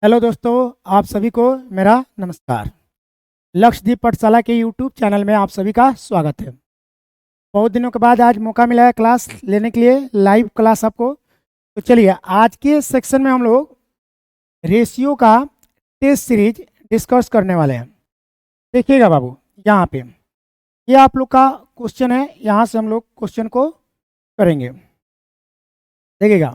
Hello दोस्तों, आप सभी को मेरा नमस्कार। लक्षदीप पाठशाला के यूट्यूब चैनल में आप सभी का स्वागत है। बहुत दिनों के बाद आज मौका मिला है क्लास लेने के लिए, लाइव क्लास आपको। तो चलिए आज के सेक्शन में हम लोग रेशियो का टेस्ट सीरीज डिस्कस करने वाले हैं। देखिएगा बाबू, यहाँ पे ये आप लोग का क्वेश्चन है, यहाँ से हम लोग क्वेश्चन को करेंगे। देखिएगा,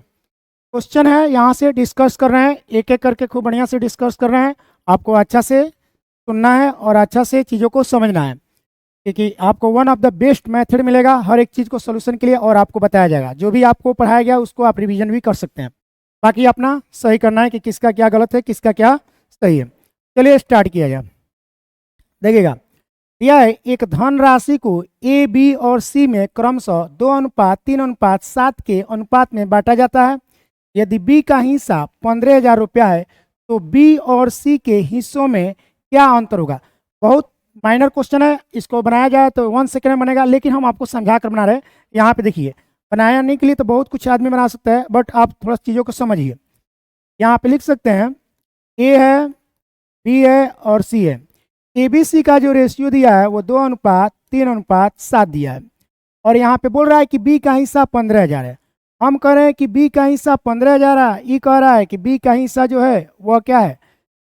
क्वेश्चन है, यहाँ से डिस्कस कर रहे हैं, एक एक करके खूब बढ़िया से डिस्कस कर रहे हैं। आपको अच्छा से सुनना है और अच्छा से चीज़ों को समझना है, क्योंकि आपको one of the best method मिलेगा हर एक चीज़ को सोल्यूशन के लिए, और आपको बताया जाएगा। जो भी आपको पढ़ाया गया उसको आप रिवीजन भी कर सकते हैं। बाकी अपना सही करना है कि किसका क्या गलत है, किसका क्या सही है। चलिए स्टार्ट किया जाए। देखिएगा, दिया है एक धनराशि को ए, बी और सी में क्रमशः 2:3:7 के अनुपात में बांटा जाता है। यदि बी का हिस्सा 15,000 रुपया है तो बी और सी के हिस्सों में क्या अंतर होगा। बहुत माइनर क्वेश्चन है, इसको बनाया जाए तो 1 सेकेंड में बनेगा, लेकिन हम आपको समझा कर बना रहे हैं। यहाँ पे देखिए, बनाने के लिए तो बहुत कुछ आदमी बना सकता है, बट आप थोड़ा चीज़ों को समझिए। यहाँ पे लिख सकते हैं ए है, बी है और सी है। ए बी सी का जो रेशियो दिया है वो 2:3:7 दिया है, और यहाँ पे बोल रहा है कि बी का हिस्सा 15,000 है। हम कह रहे हैं कि बी का हिस्सा 15,000 है, ये कह रहा है कि बी का हिस्सा जो है वह क्या है,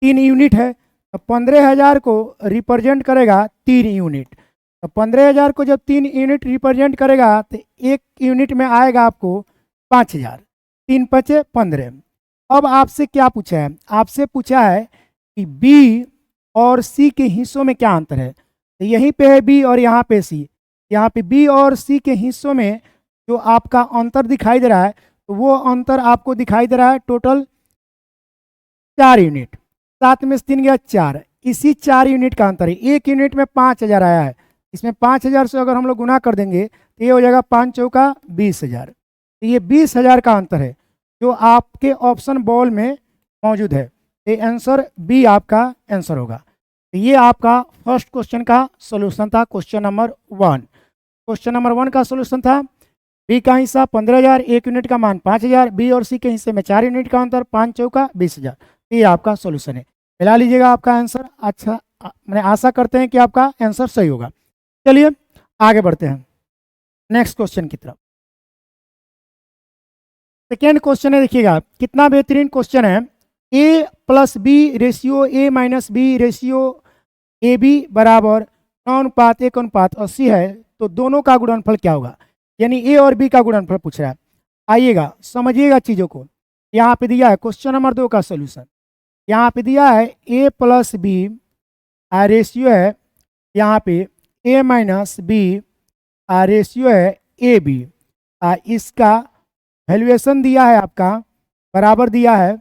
3 यूनिट है। तो 15,000 को रिप्रेजेंट करेगा 3 यूनिट। तो 15,000 को जब 3 यूनिट रिप्रेजेंट करेगा तो एक यूनिट में आएगा आपको 5,000। 3 5 15। अब आपसे क्या पूछा है, आपसे पूछा है कि बी और सी के हिस्सों में क्या अंतर है। तो यहीं पे है बी और यहाँ पे सी। यहाँ पे बी और सी के हिस्सों में जो आपका अंतर दिखाई दे रहा है, तो वो अंतर आपको दिखाई दे रहा है टोटल 4 यूनिट। 7 में से 3 गया 4, इसी 4 यूनिट का अंतर है। एक यूनिट में 5,000 आया है, इसमें 5,000 से अगर हम लोग गुना कर देंगे तो ये हो जाएगा 5 चौका 20,000। तो ये 20,000 का अंतर है जो आपके ऑप्शन बॉल में मौजूद है। ये आंसर बी आपका आंसर होगा। तो ये आपका फर्स्ट क्वेश्चन का सोल्यूशन था, क्वेश्चन नंबर 1। क्वेश्चन नंबर 1 का सोल्यूशन था बी का हिस्सा 15,000, एक यूनिट का मान 5,000, बी और सी के हिस्से में 4 यूनिट का अंतर 5 चौका 20,000। ये आपका सोल्यूशन है। मिला लीजिएगा आपका आंसर। अच्छा, मैंने आशा करते हैं कि आपका आंसर सही होगा। चलिए आगे बढ़ते हैं नेक्स्ट क्वेश्चन की तरफ। सेकेंड क्वेश्चन है, देखिएगा कितना बेहतरीन क्वेश्चन है। A plus B ratio A minus B ratio A B बराबर 9:1:80 है, तो दोनों का गुणनफल क्या होगा। यानी ए और बी का गुणनफल पूछ रहा है। आइएगा समझिएगा चीज़ों को। यहाँ पे दिया है क्वेश्चन नंबर 2 का सोल्यूशन। यहाँ पे दिया है ए प्लस बी रेशियो है, यहाँ पे ए माइनस बी रेशियो है ए बी। इसका वैल्यूएशन दिया है आपका, बराबर दिया है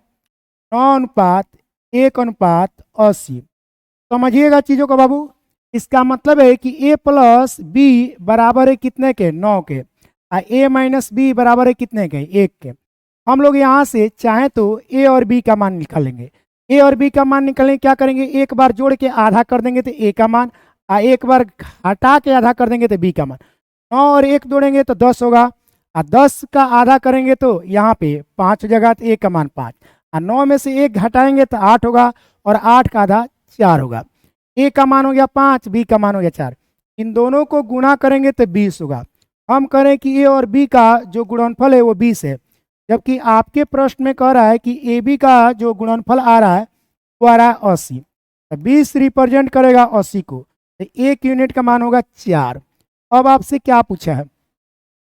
9:1:80। समझिएगा चीज़ों को बाबू। इसका मतलब है कि ए प्लस बी बराबर है कितने के, 9 के। ए माइनस बी बराबर है कितने के, 1 के। हम लोग यहाँ से चाहें तो ए और बी का मान निकालेंगे। ए और बी का मान निकालेंगे, क्या करेंगे, एक बार जोड़ के आधा कर देंगे तो ए का मान, एक बार हटा के आधा कर देंगे तो बी का मान। 9 और 1 जोड़ेंगे तो 10 होगा, 10 का आधा करेंगे तो यहाँ पे 5 हो जाएगा, तो ए का मान 5। 9 में से 1 घटाएंगे तो 8 होगा, और 8 का आधा 4 होगा। ए का मान हो गया 5, बी का मान हो गया 4। इन दोनों को गुणा करेंगे तो 20 होगा। हम करें कि ए और बी का जो गुणनफल है वो 20 है, जबकि आपके प्रश्न में कह रहा है कि ए बी का जो गुणनफल आ रहा है वो आ रहा है 80। तो 20 रिप्रेजेंट करेगा 80 को, तो एक यूनिट का मान होगा 4। अब आपसे क्या पूछा है,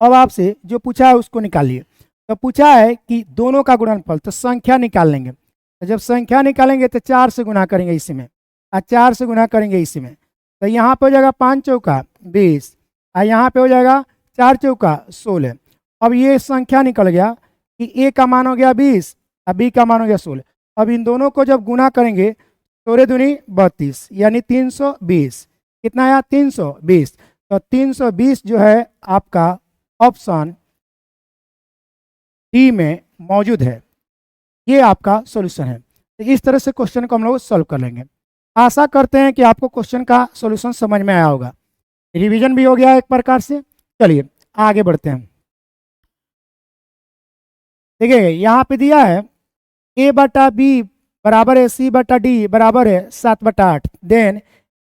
अब आपसे जो पूछा है उसको निकालिए। तो पूछा है कि दोनों का गुणनफल, तो संख्या निकाल लेंगे। तो जब संख्या निकालेंगे तो 4 से गुना करेंगे इसी में, और 4 से गुना करेंगे इसी में। तो यहाँ पे हो जाएगा 5 चौका 20, और यहाँ पे हो जाएगा 4 चौका 16। अब ये संख्या निकल गया कि ए का मान हो गया 20 और बी का मान हो गया 16। अब इन दोनों को जब गुना करेंगे 16 दूनी 32, यानी 320। कितना आया, 320। तो 320 जो है आपका ऑप्शन डी में मौजूद है। ये आपका सॉल्यूशन है। तो इस तरह से क्वेश्चन को हम लोग सॉल्व कर लेंगे। आशा करते हैं कि आपको क्वेश्चन का सॉल्यूशन समझ में आया होगा, रिवीजन भी हो गया एक प्रकार से। चलिए आगे बढ़ते हैं। देखिए यहाँ पे दिया है a/b बराबर है सी बटा डी बराबर है 7/8। Then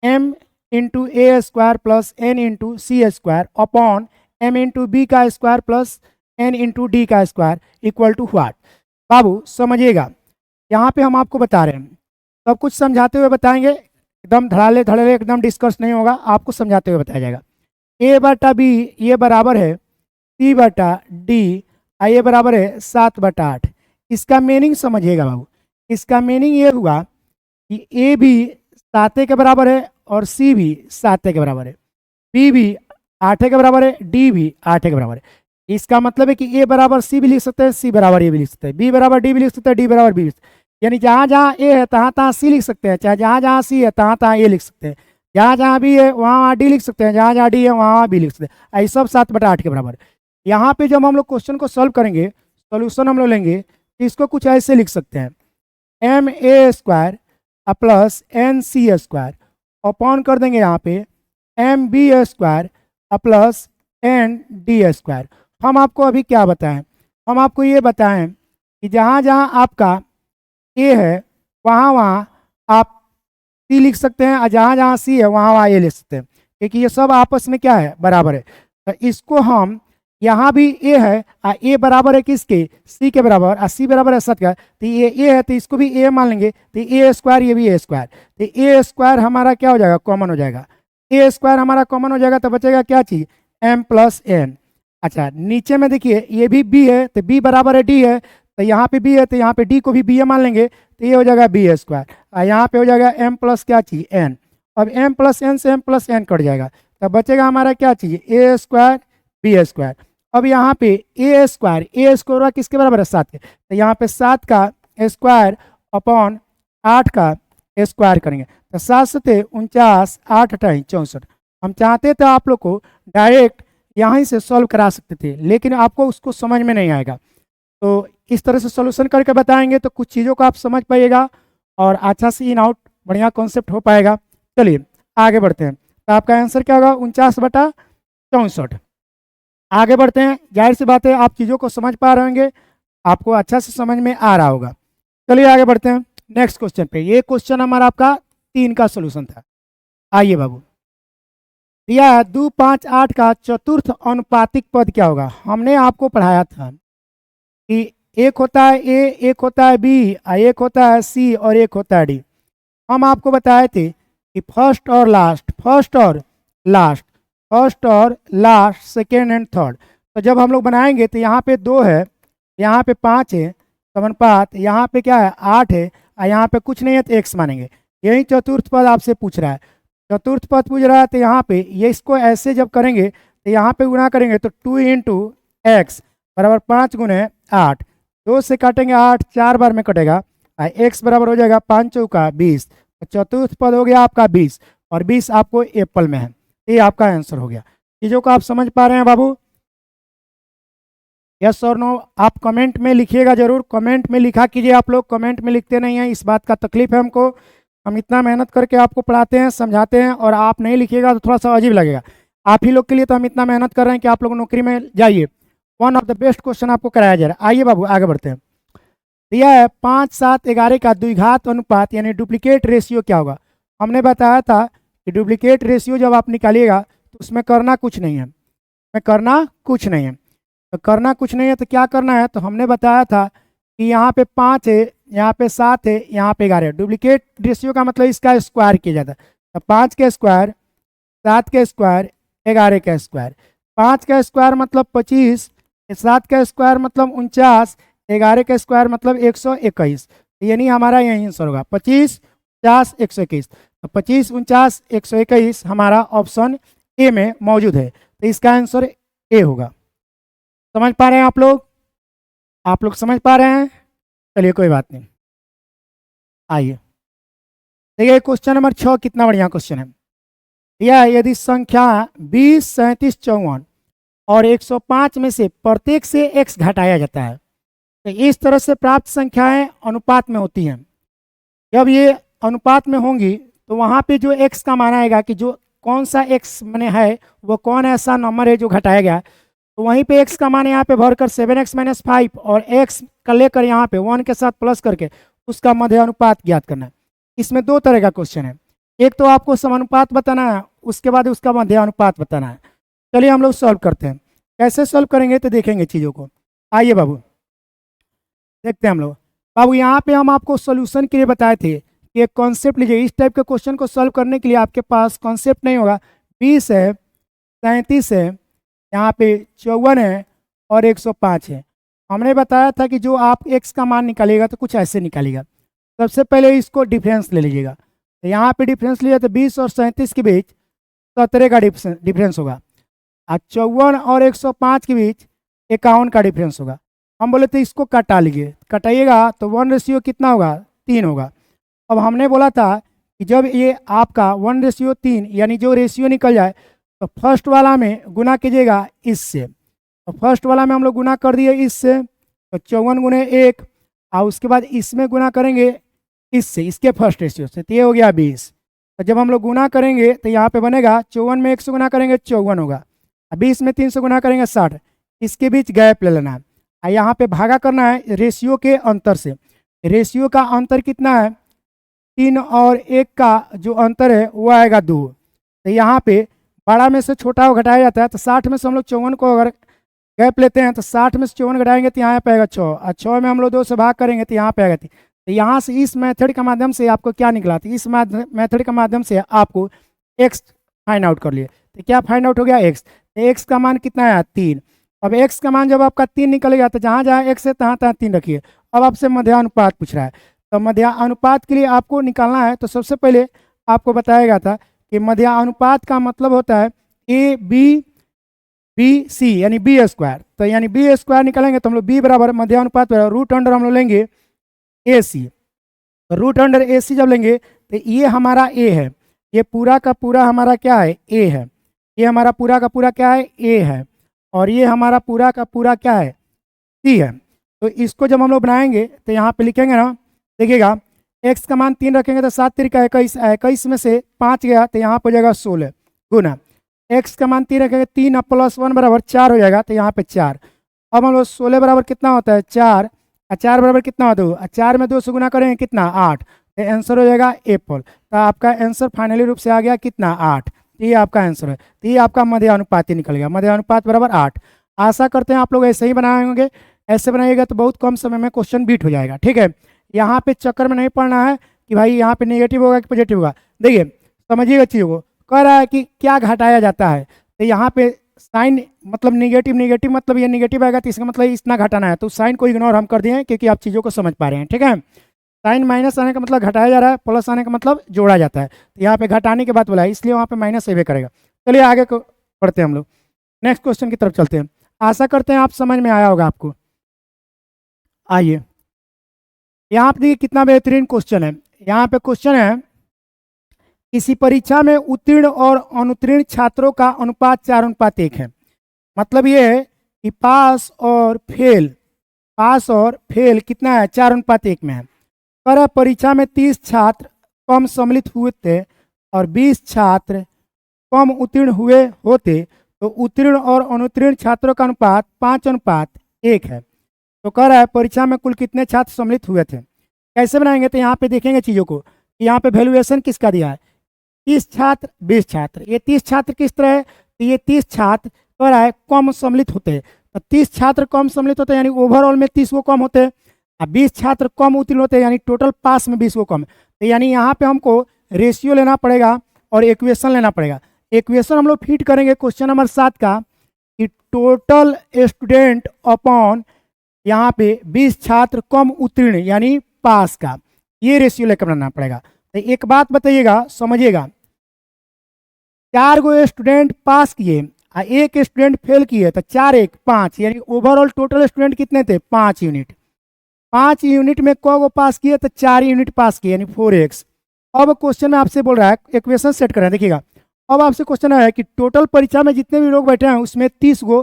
m into A square plus n into C square upon m into B का square plus n into D का स्क्वायर इक्वल टू व्हाट। बाबू समझिएगा, यहाँ पे हम आपको बता रहे हैं, सब कुछ समझाते हुए बताएंगे, एकदम धड़ाले धड़ाले एकदम डिस्कस नहीं होगा, आपको समझाते हुए बताया जाएगा। a बटा बी ये बराबर है सी बटा डी, ये बराबर है 7/8। इसका मीनिंग समझिएगा बाबू, इसका मीनिंग ये हुआ कि ए भी 7 के बराबर है और सी भी 7 के बराबर है, बी भी 8 के बराबर है, डी भी 8 के बराबर है। इसका मतलब है कि ए बराबर सी भी लिख सकते हैं, सी बराबर ए भी लिख सकते हैं, बी बराबर डी भी लिख सकते हैं, डी बराबर बी लिख सकते हैं। यानी जहाँ जहाँ ए है तहाँ तहाँ सी लिख सकते हैं, चाहे जहाँ जहाँ सी है तहाँ तहाँ ए लिख सकते हैं, जहाँ जहाँ बी है वहाँ वहाँ डी लिख सकते हैं, जहाँ जहाँ डी है वहाँ वहाँ बी लिख सकते हैं। ये सब 7/8 के बराबर। यहाँ पे जब हम लोग क्वेश्चन को सॉल्व करेंगे, सोल्यूशन हम लोग लेंगे, तो इसको कुछ ऐसे लिख सकते हैं, M A square plus N C square upon कर देंगे यहाँ पे M B square plus N D square. हम आपको अभी क्या बताएं, हम आपको ये बताएं कि जहाँ जहाँ आपका ए है वहाँ वहाँ आप सी लिख सकते हैं, और जहाँ जहाँ सी है वहाँ वहाँ ए लिख सकते हैं, क्योंकि ये सब आपस में क्या है, बराबर है। तो इसको हम यहाँ भी ए है, ए बराबर है किसके, सी के बराबर, और सी बराबर है 7 का, तो ये ए है तो इसको भी ए मान लेंगे, तो ए स्क्वायर ये भी ए स्क्वायर, तो ए स्क्वायर हमारा क्या हो जाएगा, कॉमन हो जाएगा। ए स्क्वायर हमारा कॉमन हो जाएगा तो बचेगा क्या चीज़, एम प्लस एन। अच्छा नीचे में देखिए ये भी बी है, तो बी बराबर है डी है, तो यहाँ पे बी है तो यहाँ पे डी को भी बी ए मान लेंगे, तो ये हो जाएगा बी स्क्वायर, और यहाँ पे हो जाएगा एम प्लस क्या चीज़, एन। अब एम प्लस एन से एम प्लस एन कट जाएगा, तब बचेगा हमारा क्या चीज़, ए स्क्वायर बी स्क्वायर। अब यहाँ पे ए स्क्वायर किसके बराबर है, 7 के, तो यहाँ पे 7 का स्क्वायर अपॉन 8 का स्क्वायर करेंगे, तो 7 से 49, 8 अठाई 64। हम चाहते थे आप लोग को डायरेक्ट यहाँ से सॉल्व करा सकते थे, लेकिन आपको उसको समझ में नहीं आएगा, तो इस तरह से सॉल्यूशन करके बताएंगे तो कुछ चीज़ों को आप समझ पाइएगा और अच्छा से इन आउट बढ़िया कॉन्सेप्ट हो पाएगा। चलिए आगे बढ़ते हैं, तो आपका आंसर क्या होगा, 49/64। आगे बढ़ते हैं, जाहिर सी बात है आप चीज़ों को समझ पा रहे होंगे, आपको अच्छा से समझ में आ रहा होगा। चलिए आगे बढ़ते हैं नेक्स्ट क्वेश्चन पे। ये क्वेश्चन हमारा आपका 3 का सोल्यूशन था। आइए बाबू, दिया है 2, 5, 8 का चतुर्थ अनुपातिक पद क्या होगा। हमने आपको पढ़ाया था कि एक होता है ए, एक होता है बी, एक होता है सी और एक होता है डी। हम आपको बताए थे कि फर्स्ट और लास्ट, सेकेंड एंड थर्ड। तो जब हम लोग बनाएंगे तो यहाँ पे 2 है, यहाँ पे 5 है समानुपात, यहाँ पे क्या है 8 है, और यहाँ पे कुछ नहीं है तो एक्स मानेंगे। यही चतुर्थ पद आपसे पूछ रहा है, चतुर्थ पद पूछ रहा है, तो यहाँ पे ये इसको ऐसे जब करेंगे तो यहाँ पे गुणा करेंगे तो 2 इंटू एक्स बराबर 5 गुणे 8, 2 से काटेंगे 8, 4 बार में कटेगा, एक्स बराबर हो जाएगा 5 चौका 20। तो चतुर्थ पद हो गया आपका 20, और 20 आपको एप्पल में है, ये आपका आंसर हो गया। चीज़ों को आप समझ पा रहे हैं बाबू, यस और नो आप कमेंट में लिखिएगा जरूर, कमेंट में लिखा कीजिए। आप लोग कमेंट में लिखते नहीं हैं, इस बात का तकलीफ है हमको, हम इतना मेहनत करके आपको पढ़ाते हैं समझाते हैं और आप नहीं लिखिएगा तो थोड़ा सा अजीब लगेगा। आप ही लोग के लिए तो हम इतना मेहनत कर रहे हैं कि आप लोग नौकरी में जाइए। One of the best question आपको कराया जा रहा है। आइए बाबू आगे बढ़ते हैं। दिया है 5, 7, 11 का द्विघात अनुपात यानी डुप्लीकेट रेशियो क्या होगा। हमने बताया था कि डुप्लीकेट रेशियो जब आप निकालिएगा तो उसमें करना कुछ नहीं है, तो करना कुछ नहीं है तो क्या करना है, तो हमने बताया था कि यहाँ पे 5 है, यहाँ पे 7 है, यहाँ पे 11 है। डुप्लीकेट रेशियो का मतलब इसका स्क्वायर किया जाता है, तो 5 के स्क्वायर, 7 के स्क्वायर, 11 का स्क्वायर। 5 का स्क्वायर मतलब 25, 7 का स्क्वायर मतलब 49, 11 का स्क्वायर मतलब 121। यानी हमारा यही आंसर होगा 25, 50, 121। तो 25, 49, 121 हमारा ऑप्शन ए में मौजूद है, तो इसका आंसर ए होगा। समझ पा रहे हैं आप लोग समझ पा रहे हैं। चलिए कोई बात नहीं, आइए देखिए क्वेश्चन नंबर 6 कितना बढ़िया क्वेश्चन है। यह यदि संख्या 20, 37, 54 और 105 में से प्रत्येक से x घटाया जाता है तो इस तरह से प्राप्त संख्याएं अनुपात में होती हैं। जब ये अनुपात में होंगी तो वहाँ पे जो x का मान आएगा कि जो कौन सा x मैंने है वो कौन ऐसा नंबर है जो घटाया गया, तो वहीं पे x का मान यहाँ पे भरकर 7x - 5 और x का लेकर यहाँ पे 1 के साथ प्लस करके उसका मध्य अनुपात ज्ञात करना है। इसमें दो तरह का क्वेश्चन है, एक तो आपको समानुपात बताना है, उसके बाद उसका मध्य अनुपात बताना है। चलिए हम लोग सॉल्व करते हैं। कैसे सॉल्व करेंगे तो देखेंगे चीज़ों को। आइए बाबू देखते हैं हम लोग। बाबू यहाँ पे हम आपको सॉल्यूशन के लिए बताए थे कि एक कॉन्सेप्ट लीजिए। इस टाइप के क्वेश्चन को सॉल्व करने के लिए आपके पास कॉन्सेप्ट नहीं होगा। 20 है, 37 है, यहाँ पे 54 है और 105 है। हमने बताया था कि जो आप x का मान निकालिएगा तो कुछ ऐसे निकालिएगा। सबसे पहले इसको डिफरेंस ले लीजिएगा। तो यहाँ पे डिफरेंस लिया तो 20 और 37 के बीच 17 का डिफरेंस होगा। और 54 और 105 के बीच 51 का डिफरेंस होगा। हम बोले तो इसको कटा लीजिए, कटाइएगा तो 1 कितना होगा, 3 होगा। अब हमने बोला था कि जब ये आपका 1:3 यानी जो रेशियो निकल जाए तो फर्स्ट वाला में गुना कीजिएगा इससे। तो फर्स्ट वाला में हम लोग गुना कर दिए इससे, तो 54 गुने 1, और उसके बाद इसमें गुना करेंगे इससे, इसके फर्स्ट रेशियो से, तो ये हो गया 20। तो जब हम लोग गुना करेंगे तो यहाँ पे बनेगा 54 में 1 से गुना करेंगे 54 होगा, 20 में 3 से गुना करेंगे 60। इसके बीच गैप ले लेना है और यहाँ पे भागा करना है रेशियो के अंतर से। रेशियो का अंतर कितना है, 3 और 1 का जो अंतर है वो आएगा 2। तो यहाँ पे बड़ा में से छोटा घटाया जाता है। तो 60 में से हम लोग 54 को अगर गैप लेते हैं तो 60 में से 54 घटाएंगे तो यहाँ पे आएगा 6, और 6 में हम लोग 2 से भाग करेंगे तो यहाँ पे आएगा 3। तो यहाँ से इस मेथड के माध्यम से आपको क्या निकला, तो इस मेथड के माध्यम से आपको x फाइंड आउट कर लिए। तो क्या फाइंड आउट हो गया, x। तो x का मान कितना है, 3। अब x का मान जब आपका 3 निकलेगा तो जहाँ जहाँ x है तहाँ तहाँ 3 रखिए। अब आपसे मध्यानुपात पूछ रहा है, तो मध्यानुपात के लिए आपको निकालना है। तो सबसे पहले आपको बताया गया था कि मध्यानुपात का मतलब होता है ए बी सी यानी बी स्क्वायर। तो यानी बी स्क्वायर निकालेंगे तो हम लोग बी बराबर मध्यानुपात बराबर रूट अंडर हम लोग लेंगे ए सी। तो रूट अंडर ए सी जब लेंगे तो ये हमारा ए है, ये पूरा का पूरा हमारा क्या है, ए है। ये हमारा पूरा का पूरा क्या है, ए है, और ये हमारा पूरा का पूरा क्या है, सी है। तो इसको जब हम लोग बनाएंगे तो यहाँ पे लिखेंगे ना, देखिएगा x का मान 3 रखेंगे तो 7 3 का 21, 21 में से 5 गया तो यहाँ पर हो जाएगा 16 गुना x का मान 3 रखेंगे, 3 + 1 बराबर 4 हो जाएगा, तो यहाँ पे 4। अब हम लोग 16 बराबर कितना होता है, 4, और 4 बराबर कितना होता है, 4 में 2 से गुना करेंगे कितना, 8। तो आंसर हो जाएगा एप्पल। तो आपका आंसर फाइनली रूप से आ गया कितना, 8। ये आपका आंसर है। तो ये आपका मध्य अनुपात ही निकल गया, मध्य अनुपात बराबर 8। आशा करते हैं आप लोग ऐसे ही बनाए होंगे। ऐसे बनाइएगा तो बहुत कम समय में क्वेश्चन बीट हो जाएगा। ठीक है, यहाँ पे चक्कर में नहीं पड़ना है कि भाई यहाँ पे नेगेटिव होगा कि पॉजिटिव होगा। देखिए समझिएगा चीज़ों को, कह रहा है कि क्या घटाया जाता है, तो यहाँ पे साइन मतलब नेगेटिव, नेगेटिव मतलब ये नेगेटिव आएगा तो इसका मतलब इतना घटाना है। तो साइन को इग्नोर हम कर दिए हैं क्योंकि आप चीज़ों को समझ पा रहे हैं। ठीक है, साइन माइनस आने का मतलब घटाया जा रहा है, प्लस आने का मतलब जोड़ा जाता है। तो यहाँ पे घटाने की बात बोला है इसलिए वहाँ पे माइनस सेवे करेगा। चलिए आगे को पढ़ते हैं हम लोग, नेक्स्ट क्वेश्चन की तरफ चलते हैं। आशा करते हैं आप समझ में आया होगा आपको। आइए यहाँ पे देखिए कितना बेहतरीन क्वेश्चन है। यहाँ पे क्वेश्चन है, किसी परीक्षा में उत्तीर्ण और अनुत्तीर्ण छात्रों का अनुपात 4:1 है। मतलब ये है कि पास और फेल कितना है, 4:1 में है। पर परीक्षा में 30 छात्र कम सम्मिलित हुए थे और 20 छात्र कम उत्तीर्ण हुए होते तो उत्तीर्ण और अनुत्तीर्ण छात्रों का अनुपात 5:1 है। तो कह रहा है परीक्षा में कुल कितने छात्र सम्मिलित हुए थे। कैसे बनाएंगे, तो यहाँ पे देखेंगे चीज़ों को। यहाँ पे वैल्यूएशन किसका दिया है, 30 छात्र 20 छात्र। ये 30 छात्र किस तरह है, तो ये 30 छात्र कह रहा है कम सम्मिलित होते हैं। तो 30 छात्र कम सम्मिलित होते हैं यानी ओवरऑल में 30 को कम होते हैं, और 20 छात्र कम उत्तीर्ण होते हैं यानी टोटल पास में 20 को कम। तो यानी यहाँ पे हमको रेशियो लेना पड़ेगा और इक्वेशन लेना पड़ेगा। इक्वेशन हम लोग फिट करेंगे क्वेश्चन नंबर 7 का कि टोटल स्टूडेंट अपॉन यहाँ पे 20 छात्र कम उत्तीर्ण यानी पास का, ये रेशियो लेकर बनाना पड़ेगा। तो एक बात बताइएगा, समझिएगा, 4 गो स्टूडेंट पास किए और 1 स्टूडेंट फेल किए तो 4 1 5 यानी ओवरऑल टोटल स्टूडेंट कितने थे, 5 यूनिट। 5 यूनिट में क गो पास किए तो 4 यूनिट पास किए यानी 4x। अब क्वेश्चन में आपसे बोल रहा है, इक्वेशन सेट कर रहे हैं, देखिएगा। अब आपसे क्वेश्चन है कि टोटल परीक्षा में जितने भी लोग बैठे हैं उसमें 30 गो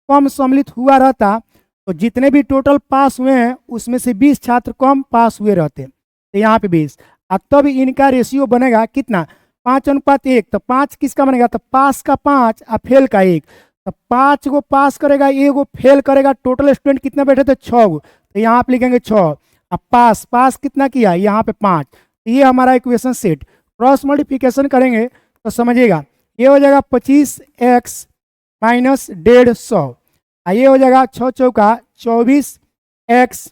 कम सम्मिलित हुआ रहता तो जितने भी टोटल पास हुए हैं उसमें से 20 छात्र कम पास हुए रहते। तो यहाँ पे 20, और तब इनका रेशियो बनेगा कितना, 5:1। तो 5 किसका बनेगा, तो पास का 5 और फेल का 1। तो 5 गो पास करेगा, 1 गो फेल करेगा। टोटल स्टूडेंट कितने बैठे थे, 6 गो। तो यहाँ आप लिखेंगे 6, अब पास पास कितना किया, यहाँ पे 5, तो ये हमारा इक्वेशन सेट। क्रॉस मल्टीप्लिकेशन करेंगे तो समझिएगा, ये हो जाएगा 25x माइनस 150, ये हो जाएगा 6 चौका 24x,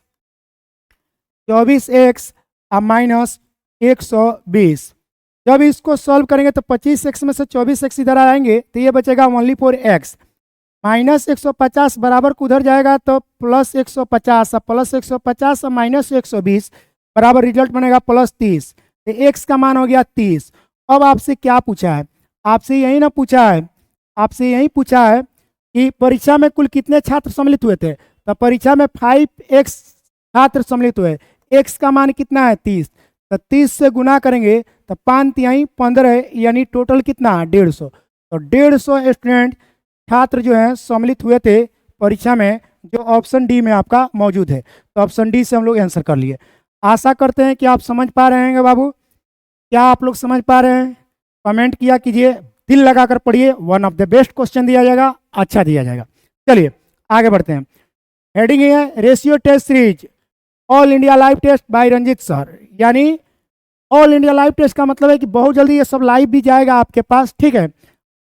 24x माइनस 120। जब इसको सॉल्व करेंगे तो 25x में से 24x इधर आएंगे तो ये बचेगा ओनली फॉर x, माइनस 150 बराबर को उधर जाएगा तो प्लस 150, प्लस 150 और माइनस 120 बराबर रिजल्ट बनेगा प्लस 30, तो x का मान हो गया 30। अब आपसे क्या पूछा है, आपसे यही ना पूछा है, आपसे यही पूछा है कि परीक्षा में कुल कितने छात्र सम्मिलित हुए थे, तो परीक्षा में 5x छात्र सम्मिलित हुए, x का मान कितना है 30, तो 30 से गुना करेंगे तो 5 तिहाई 15, यानी टोटल कितना 150, तो 150 स्टूडेंट छात्र जो है सम्मिलित हुए थे परीक्षा में, जो ऑप्शन डी में आपका मौजूद है। तो ऑप्शन डी से हम लोग आंसर कर लिए। आशा करते हैं कि आप समझ पा रहे हैं बाबू, क्या आप लोग समझ पा रहे हैं? कमेंट किया कीजिए, दिल लगाकर पढ़िए, one of the best question दिया जाएगा, अच्छा दिया जाएगा। चलिए आगे बढ़ते हैं। हेडिंग है ratio test series all India live test by Ranjit sir, यानी ऑल इंडिया लाइव टेस्ट का मतलब है कि बहुत जल्दी ये सब लाइव भी जाएगा आपके पास, ठीक है।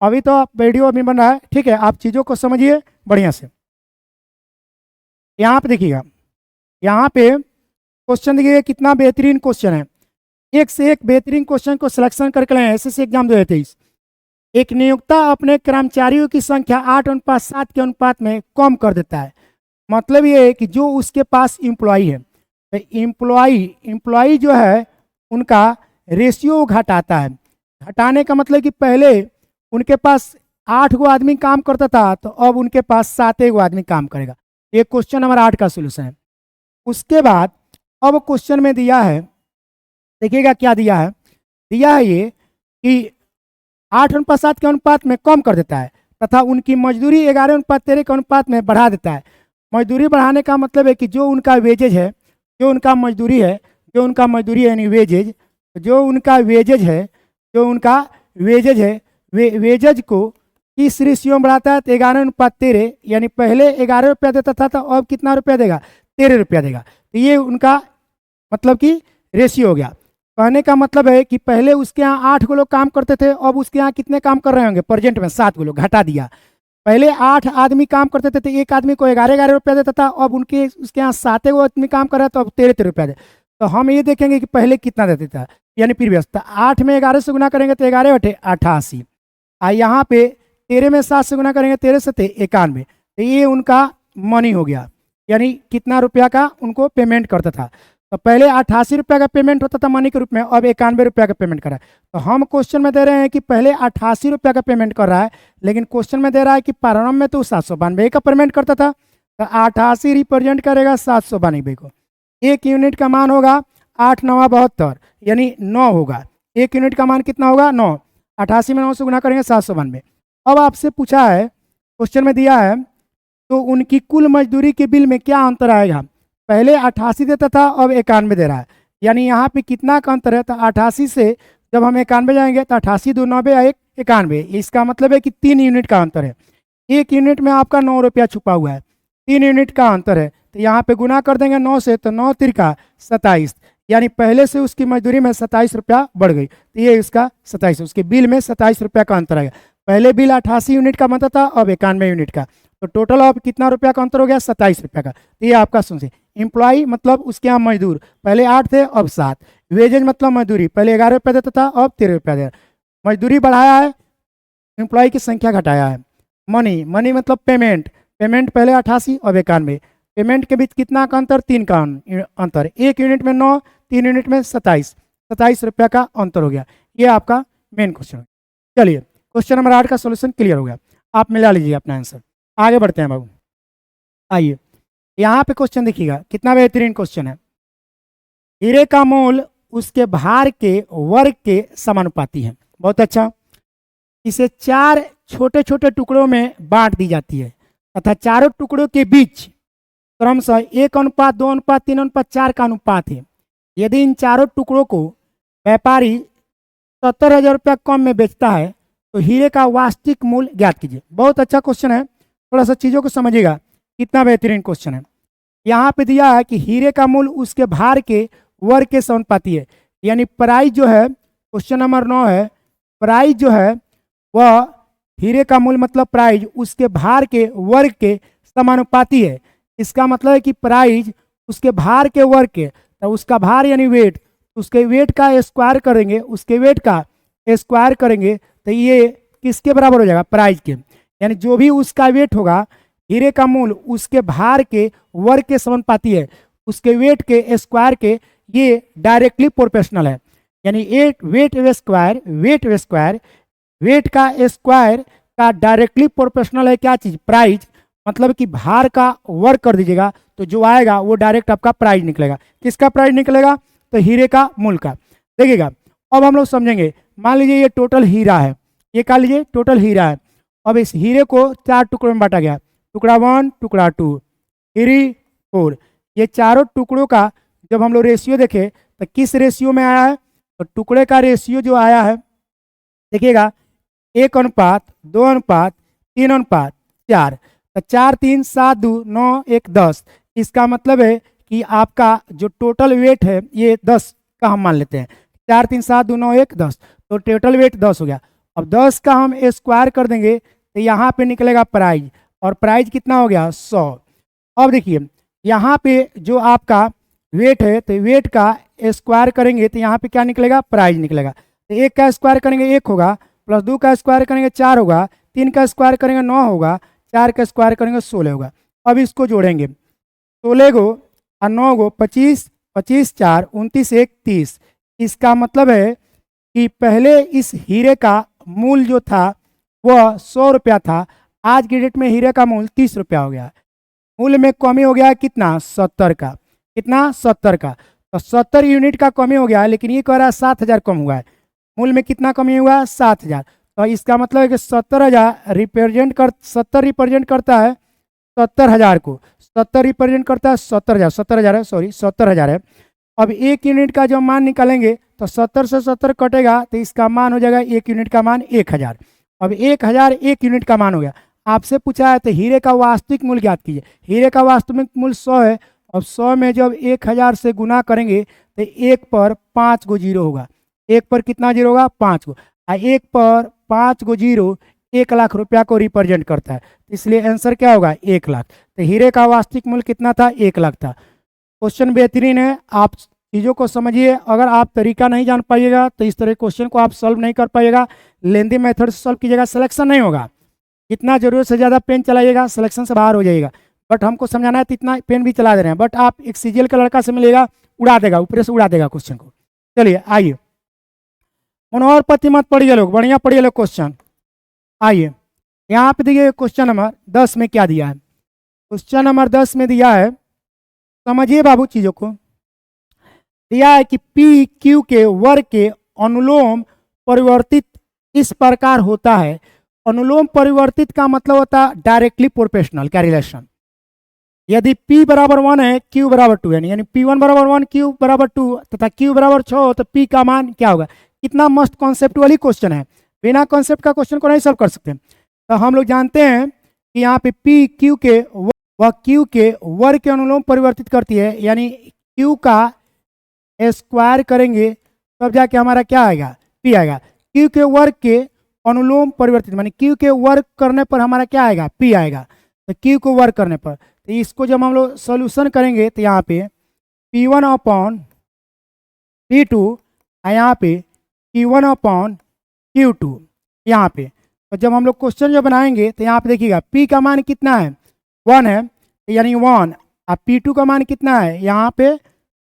अभी तो वीडियो अभी बन रहा है, ठीक है, आप चीज़ों को समझिए बढ़िया से। यहाँ पे देखिएगा, यहाँ पे क्वेश्चन देखिए कितना बेहतरीन क्वेश्चन है, एक से एक बेहतरीन क्वेश्चन को सिलेक्शन करके लाए एसएससी एग्जाम 2023। एक नियोक्ता अपने कर्मचारियों की संख्या 8:7 के अनुपात में कम कर देता है, मतलब ये है कि जो उसके पास एम्प्लॉई है, तो एम्प्लॉई जो है उनका रेशियो घटाता है। घटाने का मतलब कि पहले उनके पास 8 गो आदमी काम करता था, तो अब उनके पास 7 गो आदमी काम करेगा। ये क्वेश्चन नंबर 8 का सोल्यूशन है। उसके बाद अब क्वेश्चन में दिया है, देखिएगा क्या दिया है, दिया है ये कि 8:7 के अनुपात में कम कर देता है तथा उनकी मजदूरी 11:13 के अनुपात में बढ़ा देता है। मजदूरी बढ़ाने का मतलब है कि जो उनका वेजेज है, जो उनका मजदूरी है, जो उनका मजदूरी है यानी वेजेज, जो उनका वेजेज है, जो उनका वेजेज है, वेजेज को किस रेशियो में बढ़ाता है, तो 11:13, यानी पहले 11 रुपया देता था तो अब कितना रुपया देगा, 13 रुपया देगा। तो ये उनका मतलब कि रेशियो हो गया। कहने का मतलब है कि पहले उसके यहाँ 8 गो लोग काम करते थे, अब उसके यहाँ कितने काम कर रहे होंगे, प्रेजेंट में 7 गो लोग, घटा दिया। पहले 8 आदमी काम करते थे तो एक आदमी को 11 रुपया देता था, अब उनके उसके यहाँ 7 गो आदमी काम कर रहा है तो अब 13 रुपया दे। तो हम ये देखेंगे कि पहले कितना देते था, यानी प्रीवियस। तो 8 में 11 से गुना करेंगे तो 11 बटे 88, और यहाँ पे 13 में 7 से गुना करेंगे 13 से 91, तो ये उनका मनी हो गया, यानी कितना रुपया का उनको पेमेंट करता था। तो पहले 88 रुपया का पेमेंट होता था मनी के रूप में, अब 91 रुपया का पेमेंट कर रहा है। तो हम क्वेश्चन में दे रहे हैं कि पहले 88 रुपया का पेमेंट कर रहा है, लेकिन क्वेश्चन में दे रहा है कि प्रारंभ में तो 792 का पेमेंट करता था, तो 88 रिप्रेजेंट करेगा 792 को। एक यूनिट का मान होगा 8 9 72, यानी 9 होगा। एक यूनिट का मान कितना होगा 9, 88 में 9 से गुना करेंगे 792। अब आपसे पूछा है, क्वेश्चन में दिया है, तो उनकी कुल मजदूरी के बिल में क्या अंतर आएगा। पहले 88 देता था, अब 91 दे रहा है, यानी यहाँ पे कितना का अंतर है, तो 88 से जब हम 91 जाएंगे तो 88 2 90 या 91, इसका मतलब है कि 3 यूनिट का अंतर है। एक यूनिट में आपका 9 रुपया छुपा हुआ है, 3 यूनिट का अंतर है, तो यहाँ पे गुना कर देंगे 9 से, तो 9 तिरका 27, यानी पहले से उसकी मजदूरी में 27 रुपया बढ़ गई, तो ये इसका 27, उसके बिल में 27 रुपया का अंतर आएगा। पहले बिल 88 यूनिट का बनता था, अब 91 यूनिट का, तो टोटल अब कितना रुपया का अंतर हो गया, 27 रुपया का। तो ये आपका सुनिए, एम्प्लॉई मतलब उसके यहाँ मजदूर, पहले 8 थे अब 7, वेजेज मतलब मजदूरी, पहले 11 रुपया देता था अब 13 रुपया दे, मजदूरी बढ़ाया है, एम्प्लॉई की संख्या घटाया है। मनी, मनी मतलब पेमेंट, पेमेंट पहले 88 अब 91, पेमेंट के बीच कितना का अंतर, 3 का अंतर, एक यूनिट में 9, 3 यूनिट में 27 रुपया का अंतर हो गया। ये आपका मेन क्वेश्चन है। चलिए क्वेश्चन नंबर 8 का सोल्यूशन क्लियर हो गया, आप मिला लीजिए अपना आंसर। आगे बढ़ते हैं बाबू, आइए यहाँ पे क्वेश्चन देखिएगा, कितना बेहतरीन क्वेश्चन है। हीरे का मोल उसके भार के वर्ग के समानुपाती है, बहुत अच्छा। इसे 4 छोटे छोटे टुकड़ों में बांट दी जाती है तथा चारों टुकड़ों के बीच क्रमशः 1:2:3:4 का अनुपात है। यदि इन चारों टुकड़ों को व्यापारी 70,000 रुपया कम में बेचता है तो हीरे का वास्तविक मूल्य ज्ञात कीजिए। बहुत अच्छा क्वेश्चन है, थोड़ा सा चीज़ों को समझिएगा, कितना बेहतरीन क्वेश्चन है। यहाँ पे दिया है कि हीरे का मूल उसके भार के वर्ग के समानुपाती है, यानी प्राइस जो है, क्वेश्चन नंबर 9 है, प्राइस जो है वह हीरे का मूल मतलब प्राइस उसके भार के वर्ग के समानुपाती है। इसका मतलब है कि प्राइस उसके भार के वर्ग के, तो उसका भार यानी वेट, उसके वेट का स्क्वायर करेंगे, उसके वेट का स्क्वायर करेंगे तो ये किसके बराबर हो जाएगा, प्राइस के। यानी जो भी उसका वेट होगा, हीरे का मूल उसके भार के वर्ग के समानुपाती है, उसके वेट के स्क्वायर के, ये डायरेक्टली प्रोपोर्शनल है। यानी वेट का स्क्वायर का डायरेक्टली प्रोपोर्शनल है क्या चीज, प्राइस। मतलब कि भार का वर्ग कर दीजिएगा तो जो आएगा वो डायरेक्ट आपका प्राइस निकलेगा। किसका प्राइस निकलेगा, तो हीरे का मूल का। देखिएगा अब हम लोग समझेंगे, मान लीजिए ये टोटल हीरा है, ये कह लीजिए टोटल हीरा है। अब इस हीरे को 4 टुकड़ों में बांटा गया, टुकड़ा 1, टुकड़ा 2, 3, 4। ये चारों टुकड़ों का जब हम लोग रेशियो देखें तो किस रेशियो में आया है, तो टुकड़े का रेशियो जो आया है, देखिएगा 1:2:3:4। तो 4 3 7 2 9 1 10। इसका मतलब है कि आपका जो टोटल वेट है ये 10 का हम मान लेते हैं, 4 3 7 2 9 1 10, तो टोटल वेट 10 हो गया। अब 10 का हम स्क्वायर कर देंगे तो यहाँ पे निकलेगा प्राइस, और प्राइस कितना हो गया, 100। अब देखिए यहाँ पे जो आपका वेट है, तो वेट का स्क्वायर करेंगे तो यहाँ पे क्या निकलेगा, प्राइस निकलेगा। तो 1 का स्क्वायर करेंगे 1 होगा, प्लस 2 का स्क्वायर करेंगे 4 होगा, 3 का स्क्वायर करेंगे 9 होगा, 4 का स्क्वायर करेंगे 16 होगा। अब इसको जोड़ेंगे, 16 को और 9 को 25, 25 4 29 1 30। इसका मतलब है कि पहले इस हीरे का मूल जो था वह 100 रुपया था, आज की डेट में हीरे का मूल 30 रुपया हो गया। मूल्य में कमी हो गया कितना, 70 का। कितना, 70 का। तो 70 यूनिट का कमी हो गया, लेकिन ये कह रहा है 7000 कम हुआ है। मूल्य में कितना कमी हुआ, 7000। तो इसका मतलब है कि 70,000 रिप्रेजेंट कर, 70 रिप्रेजेंट करता है 70,000 को, 70 रिप्रेजेंट करता है 70,000, 70,000 है, सॉरी 70,000 है। अब 1 यूनिट का जो मान निकालेंगे तो 70 से 70 कटेगा तो इसका मान हो जाएगा 1 यूनिट का मान 1000। अब 1000 1 यूनिट का मान हो गया। आपसे पूछा है तो हीरे का वास्तविक मूल्य ज्ञात कीजिए। हीरे का वास्तविक मूल्य 100 है। अब 100 में जब 1000 से गुना करेंगे तो 1 पर 5 गो जीरो होगा। 1 पर कितना जीरो होगा, 5 गो। 1 पर 5 गो जीरो 1 लाख रुपया को रिप्रेजेंट करता है, इसलिए आंसर क्या होगा, 1 लाख। तो हीरे का वास्तविक मूल्य कितना था, 1 लाख था। क्वेश्चन बेहतरीन है, आप चीज़ों को समझिए। अगर आप तरीका नहीं जान पाइएगा तो इस तरह क्वेश्चन को आप सॉल्व नहीं कर पाइएगा। लेंदी मेथड से सॉल्व कीजिएगा, सिलेक्शन नहीं होगा। जितना जरूरत से ज़्यादा पेन चलाइएगा सिलेक्शन से बाहर हो जाइएगा। बट हमको समझाना है तो इतना पेन भी चला दे रहे हैं, बट आप एक सीजीएल का लड़का से मिलेगा, उड़ा देगा, ऊपर से उड़ा देगा क्वेश्चन को। चलिए आइए, मनोहर पति मत पढ़िए लोग, बढ़िया पढ़िए लोग क्वेश्चन। आइए यहाँ पे देखिए क्वेश्चन नंबर 10 में क्या दिया है। क्वेश्चन नंबर 10 में दिया है, समझिए बाबू चीज़ों को। दिया है कि पी क्यू के वर्ग के अनुलोम परिवर्तित इस प्रकार होता है। अनुलोम परिवर्तित का मतलब होता है डायरेक्टली प्रोपोर्शनल का रिलेशन। यदि P बराबर 1 है, Q बराबर 2 है, यानी P1 बराबर 1, Q बराबर 2 तथा Q बराबर 6 हो तो P का मान क्या होगा। कितना मस्त कॉन्सेप्ट क्वेश्चन है, बिना कॉन्सेप्ट का क्वेश्चन को नहीं सॉल्व कर सकते। तो हम लोग जानते हैं कि यहाँ पे P Q के वह Q के वर्ग के अनुलोम परिवर्तित करती है, यानी Q का स्क्वायर करेंगे तब जाके हमारा क्या आएगा, P आएगा। Q के वर्ग के अनुलोम परिवर्तित मानी Q के वर्ग करने पर हमारा क्या आएगा, P आएगा। तो Q को वर्ग करने पर, तो इसको जब हम लोग सोल्यूशन करेंगे तो यहाँ पे P1 अपॉन P2 और यहाँ पे P1 अपॉन Q2 यहाँ पे। तो जब हम लोग क्वेश्चन जो बनाएंगे तो यहाँ पे देखिएगा P का मान कितना है, 1 है, यानी 1। अब P2 का मान कितना है, यहाँ पे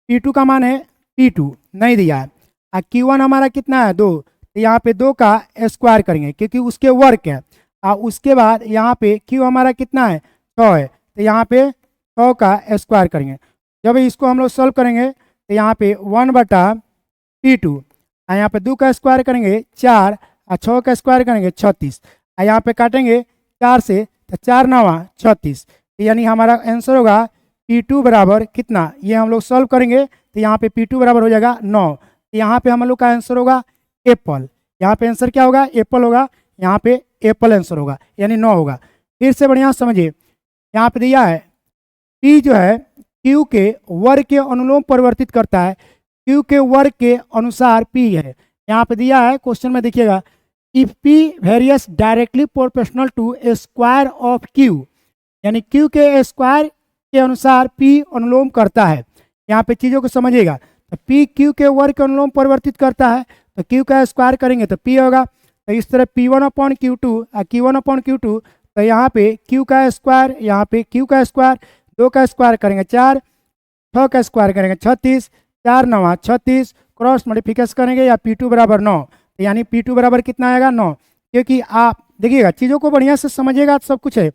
P2 का मान है P2 नहीं दिया है। और Q1 हमारा कितना है, 2, तो यहाँ पे 2 का स्क्वायर करेंगे क्योंकि उसके वर्ग है। और उसके बाद यहाँ पे Q हमारा कितना है, 6 है, तो यहाँ पे 100 का स्क्वायर करेंगे। जब इसको हम लोग सॉल्व करेंगे तो यहाँ पे 1/P2 और यहाँ पे 2 का स्क्वायर करेंगे 4 और 6 का स्क्वायर करेंगे 36 और यहाँ पे काटेंगे 4 से तो 4 9 36, यानी हमारा आंसर होगा P2 बराबर कितना। ये हम लोग सॉल्व करेंगे तो यहाँ पे P2 बराबर हो जाएगा 9। यहाँ पे हम लोग का आंसर होगा एप्पल। यहाँ पे आंसर क्या होगा, एप्पल होगा। यहाँ पे एप्पल आंसर होगा, यानी 9 होगा। फिर से बढ़िया समझिए, यहाँ पे दिया है P जो है क्यू के वर्ग के अनुलोम परिवर्तित करता है, क्यू के वर्ग के अनुसार पी है। यहाँ पे दिया है क्वेश्चन में, देखिएगा, if P varies directly proportional to a square of Q, यानी क्यू के स्क्वायर के अनुसार पी अनुलोम करता है। यहाँ पे चीज़ों को समझिएगा, तो पी क्यू के वर्ग के अनुलोम परिवर्तित करता है, तो क्यू का स्क्वायर करेंगे तो पी होगा। तो इस तरह P1 अपॉन Q2 और Q1 अपॉन Q2, तो यहाँ पे Q का स्क्वायर, यहाँ पे Q का स्क्वायर, 2 का स्क्वायर करेंगे 4, 6 का स्क्वायर करेंगे 36, 4 9 36, क्रॉस मल्टीप्लिकेशन करेंगे या P2 बराबर 9, तो यानी P2 बराबर कितना आएगा 9। क्योंकि आप देखिएगा, चीज़ों को बढ़िया से समझिएगा तो सब कुछ है।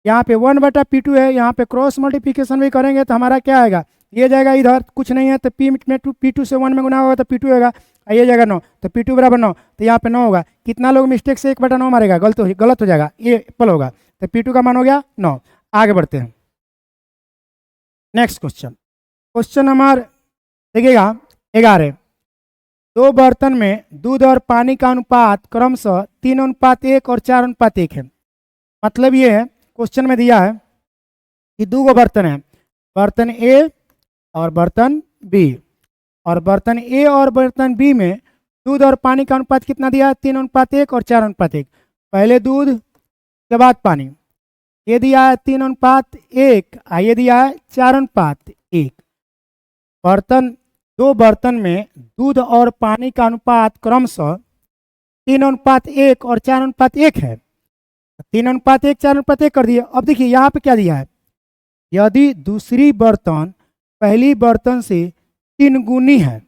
यहाँ पे 1/P2 है, यहाँ पे क्रॉस मल्टीप्लिकेशन भी करेंगे तो हमारा क्या आएगा, ये जाएगा इधर, कुछ नहीं है तो P2 से 1 में गुना होगा तो P2 होगा, ये जाएगा 9, तो P2 बराबर 9, तो यहाँ पे 9 होगा। कितना लोग मिस्टेक से 1/9 मारेगा, गलत हो जाएगा, ये पल होगा, तो P2 का मान हो गया 9। आगे बढ़ते हैं, नेक्स्ट क्वेश्चन नंबर देखिएगा 11। 2 बर्तन में दूध और पानी का अनुपात क्रमशः 3:1 और 4:1 है। मतलब ये है, क्वेश्चन में दिया है कि 2 बर्तन है, बर्तन ए और बर्तन बी, और बर्तन ए और बर्तन बी में दूध और पानी का अनुपात कितना दिया है, 3:1 और 4:1। पहले दूध के बाद पानी, ये दिया है 3:1, ये दिया है 4:1। दो बर्तन में दूध और पानी का अनुपात क्रमशः 3:1 और 4:1 है। 3:1 4:1 कर दिए। अब देखिए यहाँ पे क्या दिया है, यदि दूसरी बर्तन पहली बर्तन से 3 गुनी है।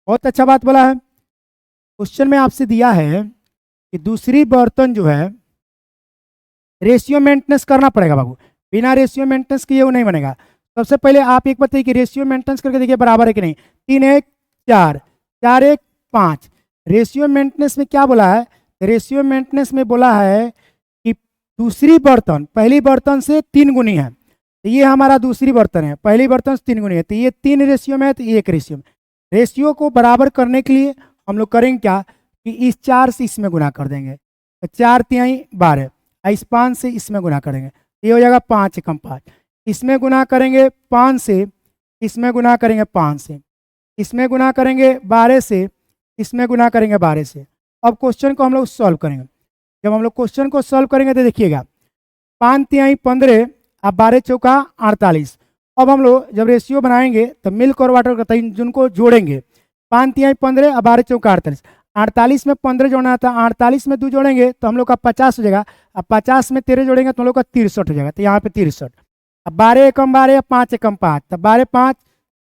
बहुत अच्छा बात बोला है। क्वेश्चन में आपसे दिया है कि दूसरी बर्तन जो है, रेशियो मेंटेनेंस करना पड़ेगा बाबू, बिना रेशियो मेंटेनेंस किए वो नहीं बनेगा। सबसे पहले आप एक बताइए कि रेशियो मेंटेनेंस करके देखिए बराबर है कि नहीं। 3:1 4, 4:1 5। रेशियो मेंटेनेंस में क्या बोला है, रेशियो मेंटेनेंस में बोला है कि दूसरी बर्तन पहली बर्तन से 3 गुनी है। तो ये हमारा दूसरी बर्तन है, पहली बर्तन से 3 गुनी है, तो ये 3 रेशियो में है, तो ये 1 रेशियो में। रेशियो को बराबर करने के लिए हम लोग करेंगे क्या कि इस 4 से इसमें गुना कर देंगे, तो 4 तिहाई 12, इस 5 से इसमें गुना करेंगे, ये हो जाएगा 5 एकम 5। इसमें गुना करेंगे 5 से, इसमें गुना करेंगे 5 से, इसमें गुना करेंगे 12 से, इसमें गुना करेंगे 12 से। अब क्वेश्चन को हम लोग सॉल्व करेंगे। जब हम लोग क्वेश्चन को सॉल्व करेंगे तो देखिएगा 5 तिहाई 15, अब 12 चौका 48। अब हम लोग जब रेशियो बनाएंगे तो मिल्क और वाटर का जिनको जोड़ेंगे, 5 तिहाई 15 अब 12 चौका 48। 48 में 15 जोड़ना था, 48 में 2 जोड़ेंगे तो हम लोग का 50 हो जाएगा। अब 50 में 13 जोड़ेंगे तो हम लोग का 63 हो जाएगा, तो यहाँ पे 63। अब 12 एकम 12, 5 एकम 5, तो 12 5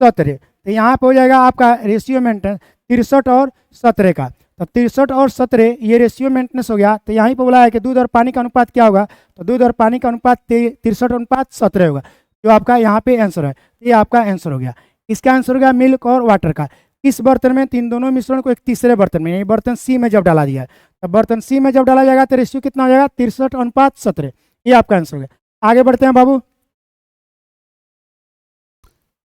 17, तो यहाँ पे हो जाएगा आपका रेशियो मेंटेनेंस 63 और 17 का। तो 63 और 17 ये रेशियो मेंटेनेंस हो गया। तो यहीं पर बोला है कि दूध और पानी का अनुपात क्या होगा, तो दूध और पानी का अनुपात 63:17 होगा, जो आपका यहाँ पे आंसर है। ये आपका आंसर हो गया। इसका आंसर हो गया मिल्क और वाटर का। इस बर्तन में तीन दोनों मिश्रण को एक तीसरे बर्तन में, यानी बर्तन सी में जब डाला दिया है, तो बर्तन सी में जब डाला जाएगा तो रेशियो कितना हो जाएगा 63:17। ये आपका आंसर हो गया। आगे बढ़ते हैं बाबू,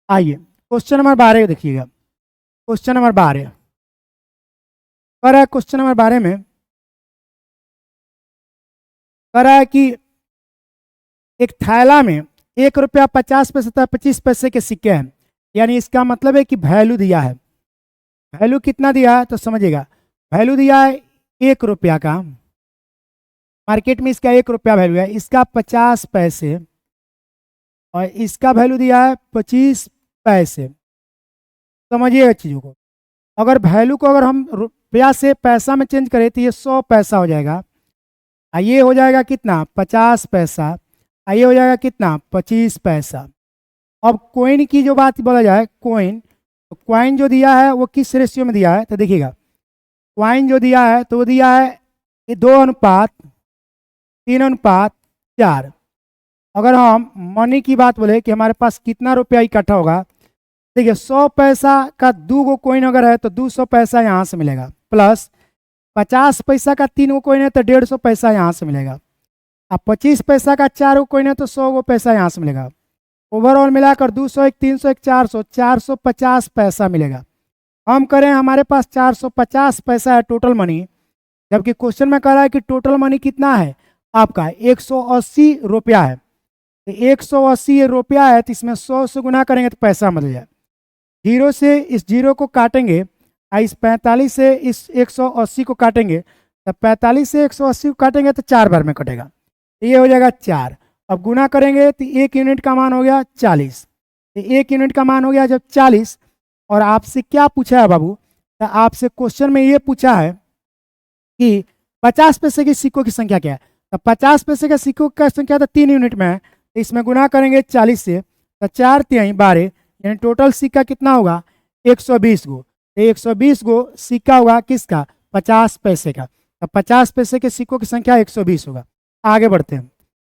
आइए क्वेश्चन नंबर 12 देखिएगा। क्वेश्चन नंबर 12 कह रहा है, क्वेश्चन नंबर 12 में कह रहा है कि एक थैला में 1 रुपया 50 पैसे तथा 25 पैसे के सिक्के हैं, यानी इसका मतलब है कि वैल्यू दिया है। वैल्यू कितना दिया है तो समझिएगा, वैल्यू दिया है 1 रुपया का, मार्केट में इसका 1 रुपया वैल्यू है, इसका 50 पैसे और इसका वैल्यू दिया है 25 पैसे। समझिएगा चीज़ों को, अगर वैल्यू को अगर हम रुपया से पैसा में चेंज करें तो ये 100 पैसा हो जाएगा, ये हो जाएगा कितना 50 पैसा, ये हो जाएगा कितना 25 पैसा। अब कॉइन की जो बात बोला जाए, कॉइन, तो कॉइन जो दिया है वो किस रेशियो में दिया है तो देखिएगा, कॉइन जो दिया है तो वो दिया है 2:3:4। अगर हम मनी की बात बोले कि हमारे पास कितना रुपया इकट्ठा होगा, देखिए 100 पैसा का 2 गो कॉइन अगर है तो 200 पैसा यहाँ से मिलेगा, प्लस 50 पैसा का 3 गो कॉइन है तो 150 पैसा यहाँ से मिलेगा, अब 25 पैसा का 4 गो कॉइन है तो 100 गो पैसा यहाँ से मिलेगा। ओवरऑल मिलाकर 200 1 300 1 400 450 पैसा मिलेगा। हम करें हमारे पास 450 पैसा है टोटल मनी, जबकि क्वेश्चन में कह रहा है कि टोटल मनी कितना है आपका 180 रुपया है। तो 180 ये रुपया है, तो इसमें 100 से गुना करेंगे तो पैसा बदल जाए। 0 से इस 0 को काटेंगे और इस 45 से इस 180 को काटेंगे, तो 45 से 180 को काटेंगे तो 4 बार में कटेगा, तो ये हो जाएगा 4। अब गुना करेंगे तो 1 यूनिट का मान हो गया 40। तो 1 यूनिट का मान हो गया जब 40, और आपसे क्या पूछा है बाबू, तो आपसे क्वेश्चन में ये पूछा है कि 50 पैसे के सिक्कों की संख्या क्या है। तो 50 पैसे के सिक्कों की संख्या तो 3 यूनिट में है, तो इसमें गुना करेंगे 40 से, तो 4 तिहाई 12, यानी टोटल सिक्का कितना होगा 120 गो। 120 गो सिक्का होगा किसका, 50 पैसे का। तो 50 पैसे के सिक्कों की संख्या 120 होगा। आगे बढ़ते हैं,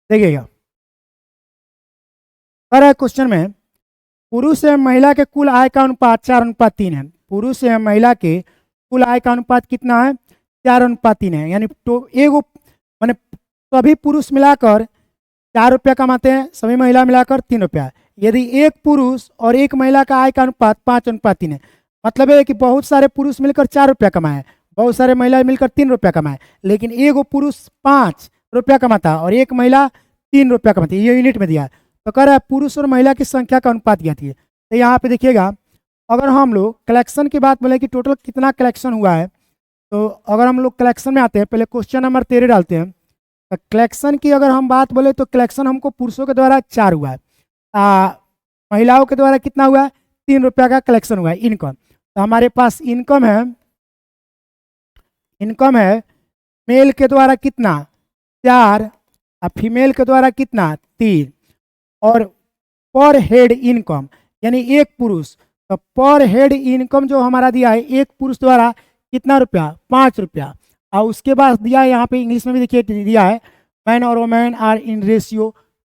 देखिएगा कर है क्वेश्चन में, पुरुष एवं महिला के कुल आय का अनुपात 4:3 है। पुरुष एवं महिला के कुल आय का अनुपात कितना है, 4:3 है। यानी तो एगो माने सभी पुरुष मिलाकर 4 रुपया कमाते हैं, सभी महिला मिलाकर 3 रुपया। यदि एक पुरुष और एक महिला का आय का अनुपात 5:3 है, मतलब है कि बहुत सारे पुरुष मिलकर 4 रुपया कमाए, बहुत सारे महिला मिलकर 3 रुपया कमाए, लेकिन एगो पुरुष 5 रुपया कमाता है और एक महिला 3 रुपया कमाती है, ये यूनिट में दिया है। तो कह रहा है पुरुष और महिला की संख्या का अनुपात ज्ञात है। तो यहाँ पे देखिएगा, अगर हम लोग कलेक्शन की बात बोले कि टोटल कितना कलेक्शन हुआ है, तो अगर हम लोग कलेक्शन में आते हैं, पहले क्वेश्चन नंबर 13 डालते हैं। तो कलेक्शन की अगर हम बात बोले तो कलेक्शन हमको पुरुषों के द्वारा 4 हुआ है, महिलाओं के द्वारा कितना हुआ है, 3 रुपया का कलेक्शन हुआ है। इनकम, तो हमारे पास इनकम है मेल के द्वारा कितना 4 और फीमेल के द्वारा कितना 3, और पर हेड इनकम यानी एक पुरुष, तो पर हेड इनकम जो हमारा दिया है एक पुरुष द्वारा कितना रुपया 5 रुपया। और उसके बाद दिया है यहाँ पे इंग्लिश में भी देखिए दिया है, मैन और women are in ratio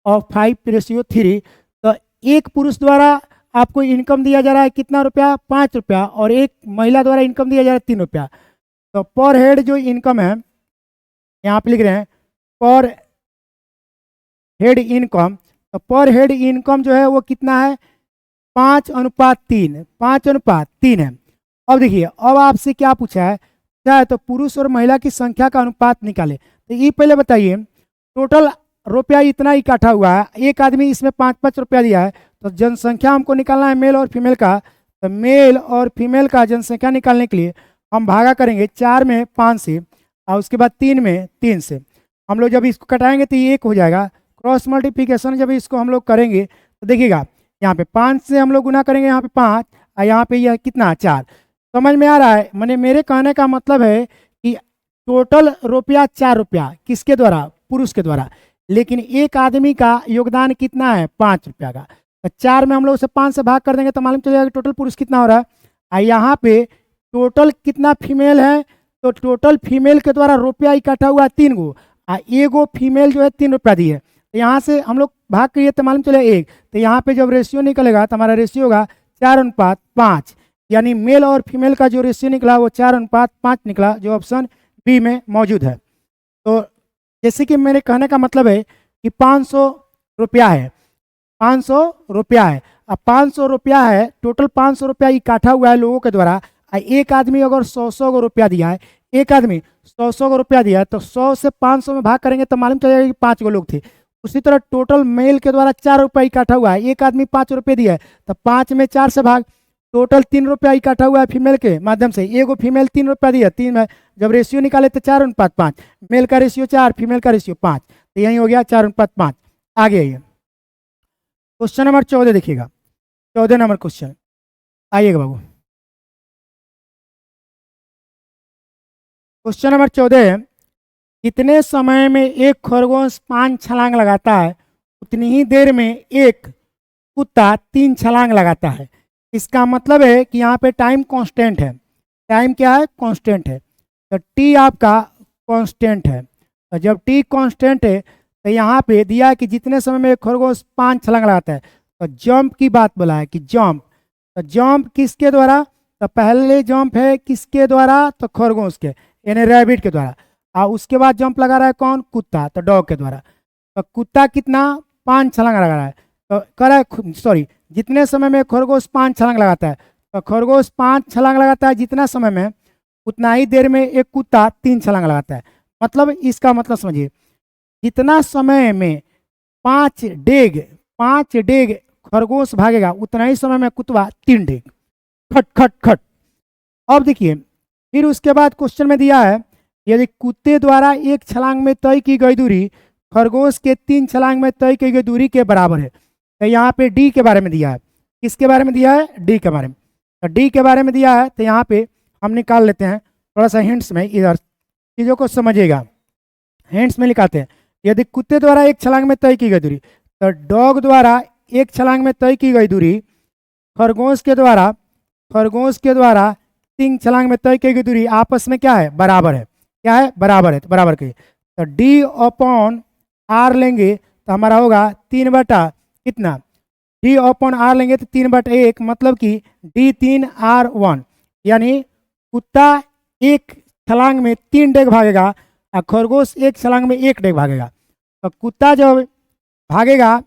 of 5:3। तो एक पुरुष द्वारा आपको इनकम दिया जा रहा है कितना रुपया 5 रुपया, और एक महिला द्वारा इनकम दिया जा रहा है 3 रुपया। तो पर हेड जो इनकम है यहाँ पे लिख रहे हैं पर हेड इनकम, तो पर हेड इनकम जो है वो कितना है 5:3, 5:3 है। अब देखिए, अब आपसे क्या पूछा है, क्या है तो पुरुष और महिला की संख्या का अनुपात निकाले। तो ये पहले बताइए, टोटल रुपया इतना इकट्ठा हुआ है, एक आदमी इसमें 5-5 रुपया दिया है, तो जनसंख्या हमको निकालना है मेल और फीमेल का। तो मेल और फीमेल का जनसंख्या निकालने के लिए हम भागा करेंगे 4 में 5 से, और उसके बाद 3 में 3 से। हम लोग जब इसको कटाएंगे तो ये 1 हो जाएगा। क्रॉस मल्टीप्लिकेशन जब इसको हम लोग करेंगे तो देखिएगा, यहाँ पे 5 से हम लोग गुना करेंगे, यहाँ पे 5 और यहाँ पे यह कितना 4। समझ में आ रहा है, मैंने मेरे कहने का मतलब है कि टोटल रुपया 4 रुपया किसके द्वारा, पुरुष के द्वारा, लेकिन एक आदमी का योगदान कितना है 5 रुपया का। तो 4 में हम लोग उसे 5 से भाग कर देंगे तो मालूम चल जाएगा टोटल पुरुष कितना हो रहा है। और यहाँ पे टोटल कितना फीमेल है, तो टोटल फीमेल के द्वारा रुपया इकट्ठा हुआ 3 गो, और एगो फीमेल जो है 3 रुपया दी है। तो यहाँ से हम लोग भाग करिए तो मालूम चले 1। तो यहाँ पे जब रेशियो निकलेगा तो हमारा रेशियो होगा 4:5, यानी मेल और फीमेल का जो रेशियो निकला वो 4:5 निकला, जो ऑप्शन बी में मौजूद है। तो जैसे कि मेरे कहने का मतलब है कि 500 रुपया है, 500 रुपया है। अब 500 रुपया है, टोटल 500 रुपया इकट्ठा हुआ है लोगों के द्वारा। एक आदमी अगर 100 गो रुपया दिया है, एक आदमी 100 गो रुपया दिया है, तो 100 से 500 में भाग करेंगे तो मालूम चलेगा कि 5 गो लोग थे। उसी तरह टोटल मेल के द्वारा 4 रुपया इकट्ठा हुआ है, एक आदमी 5 रुपये दिया है, तो 5 में 4 से भाग, टोटल 3 रुपया इकट्ठा हुआ है फीमेल के माध्यम से। एगो फीमेल 3 रुपया दिया, 3 में जब रेशियो निकाले तो 4:5, मेल का रेशियो 4, फीमेल का रेशियो 5, तो यही हो गया 4:5। आगे आइए क्वेश्चन नंबर 14 देखिएगा, 14 नंबर क्वेश्चन आइएगा बाबू। क्वेश्चन नंबर 14 है, कितने समय में एक खरगोश 5 छलांग लगाता है, उतनी ही देर में एक कुत्ता 3 छलांग लगाता है। इसका मतलब है कि यहाँ पे टाइम कांस्टेंट है। टाइम क्या है, कांस्टेंट है। तो टी आपका कांस्टेंट है। तो जब टी कांस्टेंट है तो यहाँ पे दिया है कि जितने समय में एक खरगोश 5 छलांग लगाता है। तो जंप की बात बोला है कि जंप, तो जंप किसके द्वारा, तो पहले जंप है किसके द्वारा, तो खरगोश के यानी रैबिट के द्वारा। और उसके बाद जंप लगा रहा है कौन, कुत्ता, तो डॉग के द्वारा। तो कुत्ता कितना 5 छलांग लगा रहा है, तो कह रहा है सॉरी जितने समय में खरगोश 5 छलांग लगाता है, तो खरगोश 5 छलांग लगाता है जितना समय में, उतना ही देर में एक कुत्ता 3 छलांग लगाता है। मतलब इसका मतलब समझिए, जितना समय में पांच डेग खरगोश भागेगा उतना ही समय में कुतवा 3 डेग, खट खट खट। अब देखिए फिर उसके बाद क्वेश्चन में दिया है यदि कुत्ते द्वारा एक छलांग में तय की गई दूरी खरगोश के 3 छलांग में तय की गई दूरी के बराबर है। तो यहाँ पे डी के बारे में दिया है। किसके बारे में दिया है? डी के बारे में। तो डी के बारे में दिया है तो यहाँ पे हम निकाल लेते हैं थोड़ा सा हिंट्स में, इधर चीज़ों को समझिएगा। हिंट्स में लिखाते हैं यदि कुत्ते द्वारा एक छलांग में तय की गई दूरी, तो डॉग द्वारा एक छलांग में तय की गई दूरी खरगोश के द्वारा 3 छलांग में तय की गई दूरी आपस में क्या है? बराबर है। क्या है? बराबर है। तो बराबर कहिए तो डी अपॉन आर लेंगे तो हमारा होगा 3 बटा कितना? डी अपॉन आर लेंगे तो 3/1, मतलब कि D3R1, यानी कुत्ता एक छलांग में 3 डेग भागेगा और खरगोश एक छलांग में 1 डेग भागेगा। तो कुत्ता जब भागेगा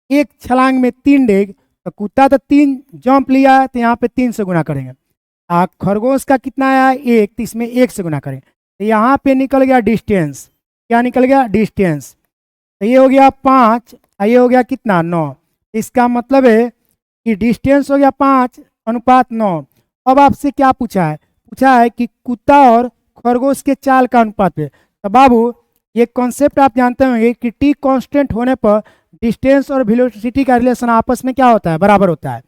एक छलांग में 3 डेग, तो कुत्ता तो 3 जंप लिया है तो यहाँ पे 3 से गुना करेंगे। खरगोश का कितना आया? 1, तो इसमें 1 से गुना करेंगे। तो यहाँ पे निकल गया डिस्टेंस। क्या निकल गया? डिस्टेंस। तो ये हो गया 5, ये हो गया कितना? 9। इसका मतलब है कि डिस्टेंस हो गया 5:9। अब आपसे क्या पूछा है? पूछा है कि कुत्ता और खरगोश के चाल का अनुपात पे। तो बाबू ये कॉन्सेप्ट आप जानते होंगे कि टी कांस्टेंट होने पर डिस्टेंस और वेलोसिटी का रिलेशन आपस में क्या होता है? बराबर होता है।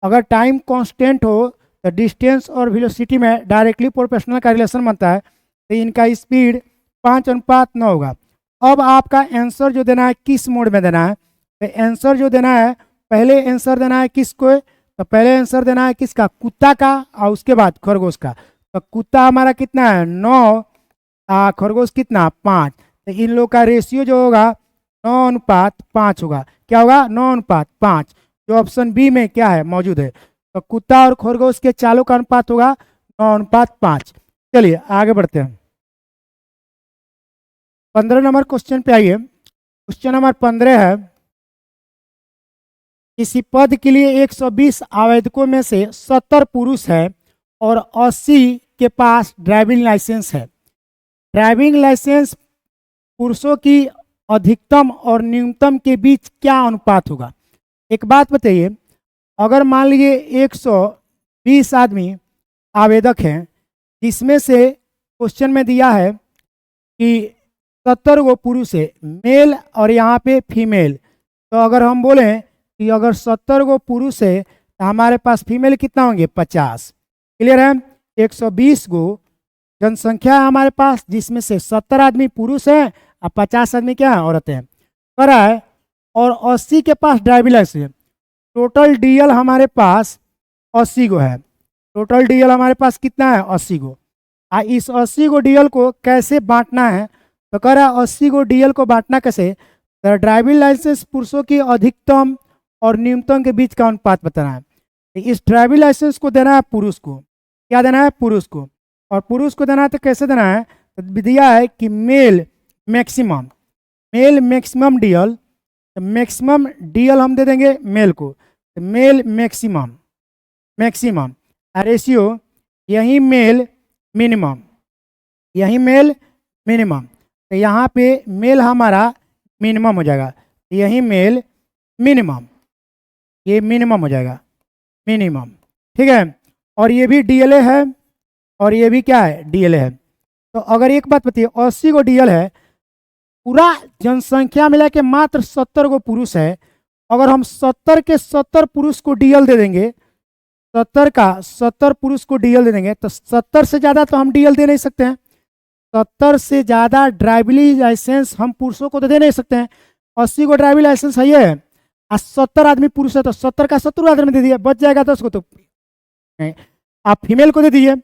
अगर टाइम कांस्टेंट हो तो डिस्टेंस और वेलोसिटी में डायरेक्टली प्रोपोर्शनल का रिलेशन बनता है। तो इनका स्पीड 5:9 होगा। अब आपका आंसर जो देना है किस मोड में देना है? तो आंसर जो देना है, पहले आंसर देना है किसको? तो पहले आंसर देना है किसका? कुत्ता का, और उसके बाद खरगोश का। तो कुत्ता हमारा कितना है? 9, खरगोश कितना? 5। तो इन लोग का रेशियो जो होगा 9:5 होगा। क्या होगा? 9:5, जो ऑप्शन बी में क्या है? मौजूद है। तो कुत्ता और खरगोश के चालों का अनुपात होगा 9:5। चलिए आगे बढ़ते हैं। 15 नंबर क्वेश्चन पे आइए। क्वेश्चन नंबर 15 है, किसी पद के लिए 120 आवेदकों में से 70 पुरुष है और 80 के पास ड्राइविंग लाइसेंस है। ड्राइविंग लाइसेंस पुरुषों की अधिकतम और न्यूनतम के बीच क्या अनुपात होगा? एक बात बताइए, अगर मान लीजिए 120 आदमी आवेदक हैं, जिसमें से क्वेश्चन में दिया है कि 70 गो पुरुष है, मेल और यहाँ पे फीमेल। तो अगर हम बोलें कि अगर 70 गो पुरुष है तो हमारे पास फीमेल कितना होंगे? 50। क्लियर है? 120 गो जनसंख्या है हमारे पास, जिसमें से 70 आदमी पुरुष हैं और 50 आदमी क्या है? औरतें हैं। करा है, और 80 के पास ड्राइविंग लाइसेंस। टोटल डीएल हमारे पास 80 गो है। टोटल डीएल हमारे पास कितना है? 80 गो। इस 80 गो डीएल को कैसे बांटना है? तो कह रहा है 80 गो डीएल को बांटना कैसे? तो ड्राइविंग लाइसेंस पुरुषों की अधिकतम और न्यूनतम के बीच का अनुपात बताना है। इस ड्राइविंग लाइसेंस को देना है पुरुष को। क्या देना है? पुरुष को। और पुरुष को देना है तो कैसे देना है? तो दिया है कि मेल मैक्सिमम डीएल। तो मैक्सिमम डीएल हम दे देंगे मेल को। तो मेल मैक्सिमम रेशियो यही मेल मिनिमम, तो यहाँ पे मेल हमारा मिनिमम हो जाएगा, यही मेल मिनिमम, ये मिनिमम हो जाएगा, मिनिमम। ठीक है? और ये भी डीएलए है और ये भी क्या है? डीएलए है। तो अगर एक बात बताइए, 80 गो डीएल है, पूरा जनसंख्या मिला के मात्र 70 गो पुरुष है। अगर हम 70 के 70 पुरुष को डीएल दे देंगे, 70 का 70 पुरुष को डीएल दे देंगे, तो 70 से ज़्यादा तो हम डीएल दे नहीं सकते हैं। 70 से ज़्यादा ड्राइविंग लाइसेंस हम पुरुषों को तो दे नहीं सकते हैं। 80 को ड्राइविंग लाइसेंस है ये, और 70 आदमी पुरुष है, तो 70 का 70 आदमी दे दिया, बच जाएगा 10 को। तो आप फीमेल को दे दीजिए।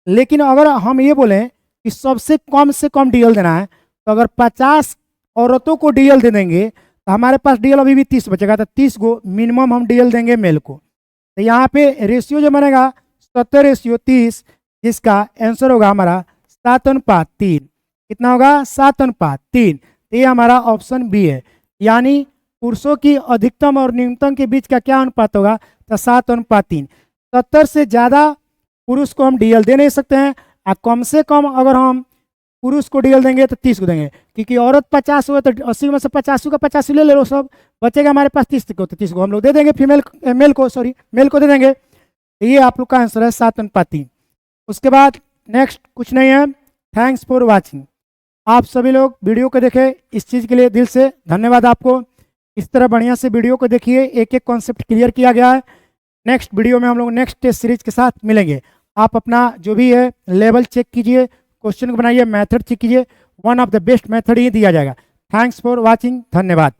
लेकिन अगर हम ये बोलें कि सबसे कम से कम डीएल देना है, तो अगर 50 औरतों को डीएल दे देंगे तो हमारे पास डीएल अभी भी 30 बचेगा। तो 30 को मिनिमम हम डीएल देंगे मेल को। तो यहाँ पे रेशियो जो बनेगा 70:30, जिसका आंसर होगा हमारा 7:3। कितना होगा? 7:3। तो ये हमारा ऑप्शन बी है, यानी पुरुषों की अधिकतम और न्यूनतम के बीच का क्या अनुपात होगा? तो 7:3। 70 से ज़्यादा पुरुष को हम डीएल दे नहीं सकते हैं, और कम से कम अगर हम पुरुष को डीएल देंगे तो 30 को देंगे, क्योंकि औरत 50 हुआ तो 80 में से 50 का 85 ले लो सब, बचेगा हमारे पास 30 को, तो 30 को हम लोग दे देंगे मेल को दे देंगे। ये आप लोग का आंसर है 7:3। उसके बाद नेक्स्ट कुछ नहीं है। Thanks for watching. आप सभी लोग वीडियो को देखें, इस चीज़ के लिए दिल से धन्यवाद आपको। इस तरह बढ़िया से वीडियो को देखिए, एक एक कॉन्सेप्ट क्लियर किया गया है। नेक्स्ट वीडियो में हम लोग नेक्स्ट टेस्ट सीरीज के साथ मिलेंगे। आप अपना जो भी है लेवल चेक कीजिए, क्वेश्चन को बनाइए, मेथड चेक कीजिए, one of the best method ही दिया जाएगा। थैंक्स फॉर वॉचिंग, धन्यवाद।